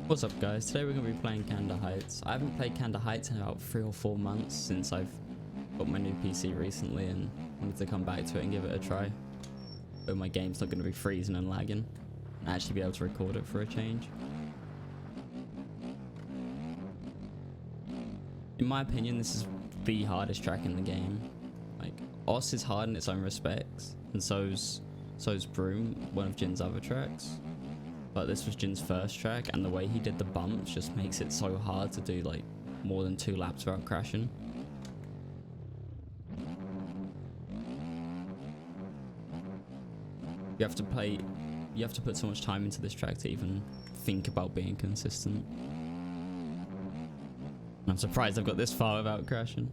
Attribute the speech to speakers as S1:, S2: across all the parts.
S1: What's up guys, today we're going to be playing Candor Heights. I haven't played Candor Heights in about 3 or 4 months since I've got my new PC recently and wanted to come back to it and give it a try. But my game's not going to be freezing and lagging. And actually be able to record it for a change. In my opinion, this is the hardest track in the game. Like, Oss is hard in its own respects, and so's Broom, one of Jin's other tracks. But this was Jin's first track, and the way he did the bumps just makes it so hard to do like more than 2 laps without crashing. You have to put so much time into this track to even think about being consistent. I'm surprised I've got this far without crashing.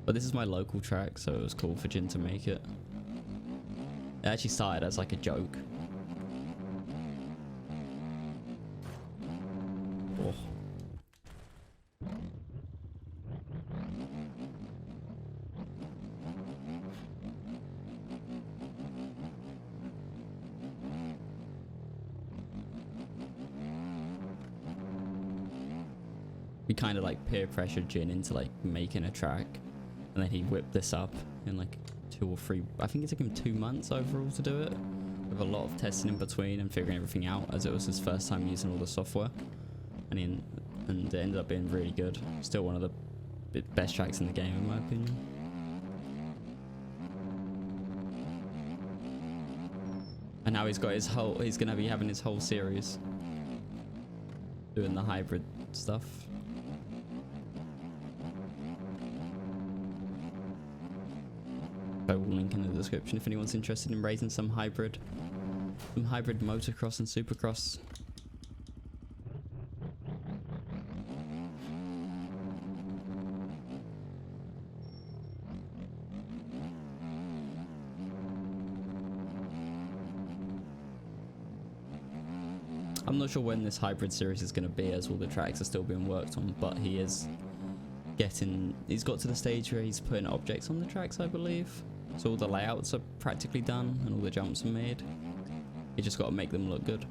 S1: But this is my local track, so it was cool for Jin to make it. It actually started as like a joke. Oh. We kind of like peer pressured Jin into like making a track, and then he whipped this up in like 2 or 3, I think it took him 2 months overall to do it, with a lot of testing in between and figuring everything out, as it was his first time using all the software, and it ended up being really good. Still one of the best tracks in the game in my opinion. And now he's gonna be having his whole series doing the hybrid stuff. I will link in the description if anyone's interested in raising some hybrid motocross and supercross. I'm not sure when this hybrid series is going to be, as all the tracks are still being worked on, but he's got to the stage where he's putting objects on the tracks, I believe. So all the layouts are practically done and all the jumps are made. You just got to make them look good.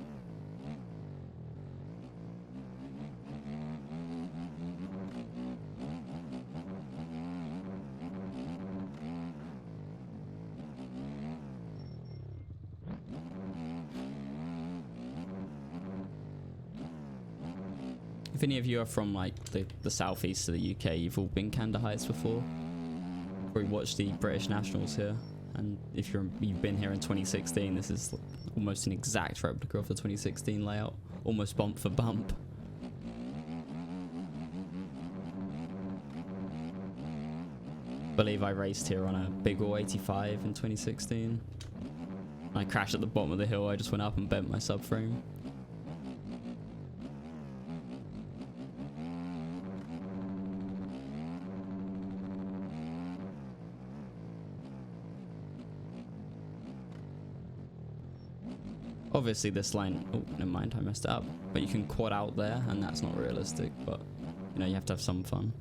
S1: If any of you are from like the southeast of the UK, you've all been Candor Heights before. Or you watched the British Nationals here, and if you've been here in 2016, this is almost an exact replica of the 2016 layout, almost bump for bump. I believe I raced here on a Big Wall 85 in 2016. I crashed at the bottom of the hill. I just went up and bent my subframe. Obviously this line, oh never mind, I messed it up, but you can quad out there and that's not realistic, but you know, you have to have some fun.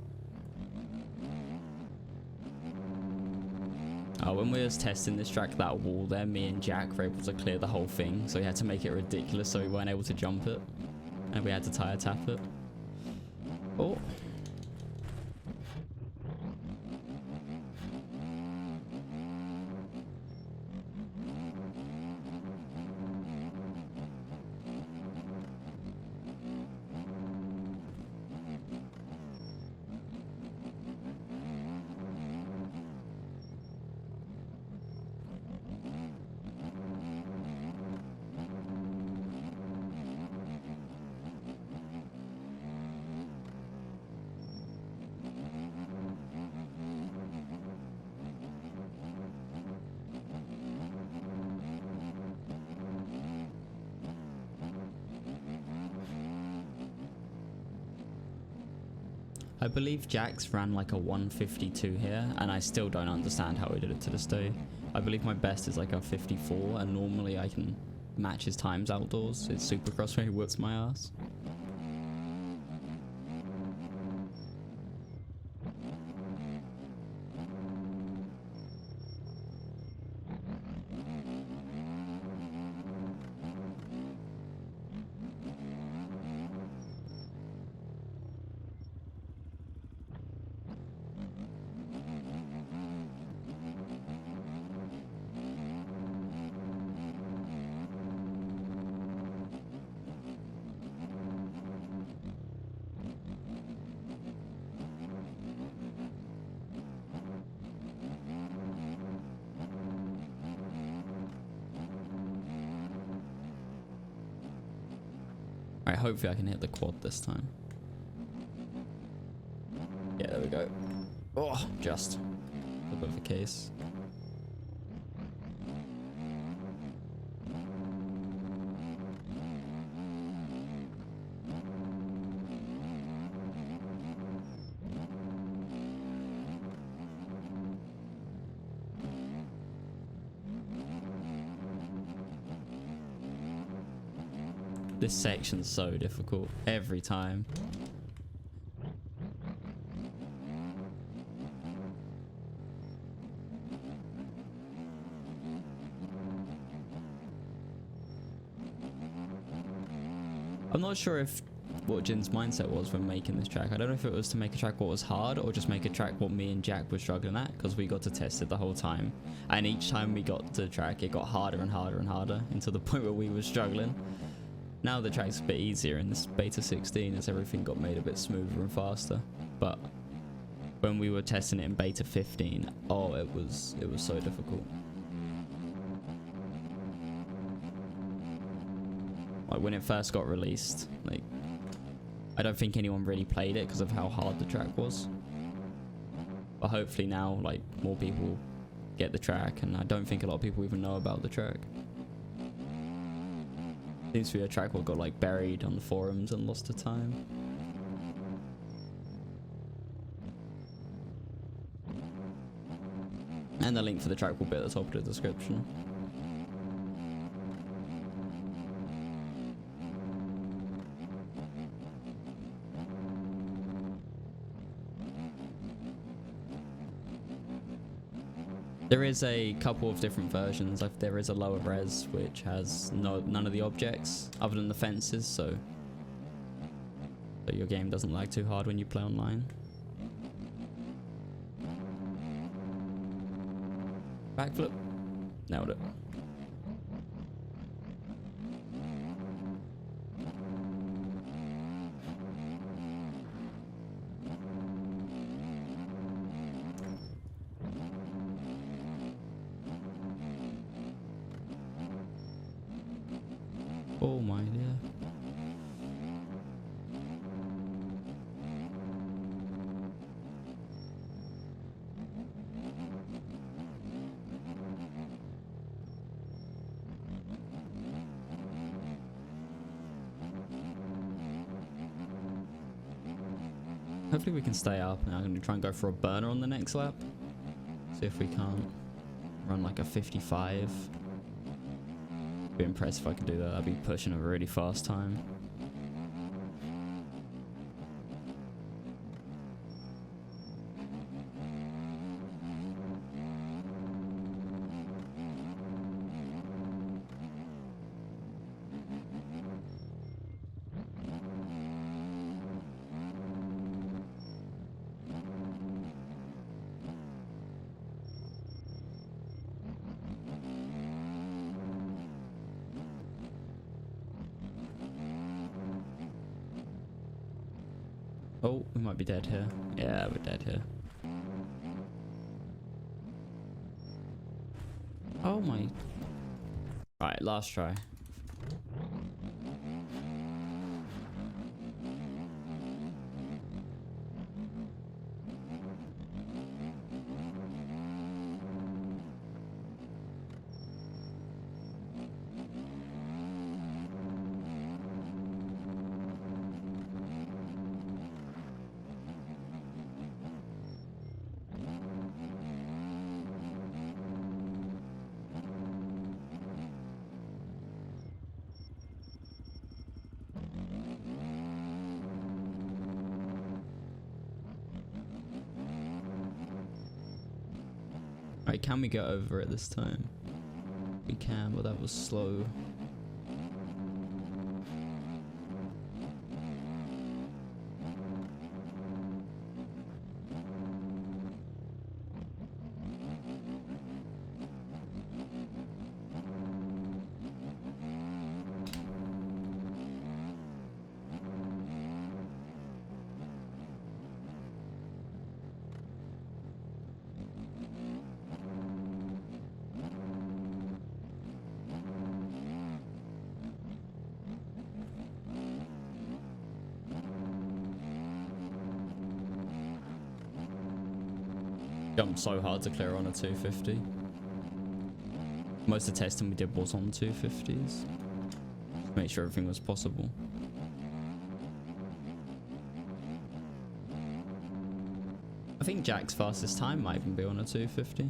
S1: When we was testing this track, that wall there, me and Jack were able to clear the whole thing, so we had to make it ridiculous so we weren't able to jump it, and we had to tire tap it. Oh. I believe Jax ran like a 152 here, and I still don't understand how he did it to this day. I believe my best is like a 54, and normally I can match his times outdoors. It's Supercross where he whips my ass. Alright, hopefully I can hit the quad this time. Yeah, there we go. Oh, just a bit of a case. This section's so difficult every time. I'm not sure if what Jin's mindset was when making this track. I don't know if it was to make a track what was hard or just make a track what me and Jack were struggling at, because we got to test it the whole time. And each time we got to the track, it got harder and harder and harder until the point where we were struggling. Now the track's a bit easier in this beta 16 as everything got made a bit smoother and faster. But when we were testing it in beta 15, oh, it was so difficult. Like when it first got released, like I don't think anyone really played it because of how hard the track was. But hopefully now, like, more people get the track, and I don't think a lot of people even know about the track. Seems to be a track that got like buried on the forums and lost to time. And the link for the track will be at the top of the description. There is a couple of different versions. Like there is a lower res which has none of the objects other than the fences, so your game doesn't lag too hard when you play online. Backflip. Nailed it. Oh my dear. Hopefully we can stay up. Now I'm going to try and go for a burner on the next lap. See if we can't run like a 55. Be impressed if I could do that. I'd be pushing a really fast time. Oh, we might be dead here. Yeah, we're dead here. Oh my. Right, last try. Right, can we get over it this time? We can, but that was slow. Jumped so hard to clear on a 250. Most of the testing we did was on 250s. Make sure everything was possible. I think Jack's fastest time might even be on a 250.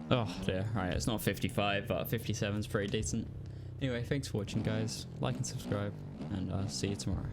S1: Oh dear, right, it's not 55, but 57 is pretty decent. Anyway, thanks for watching guys, like and subscribe, and I'll see you tomorrow.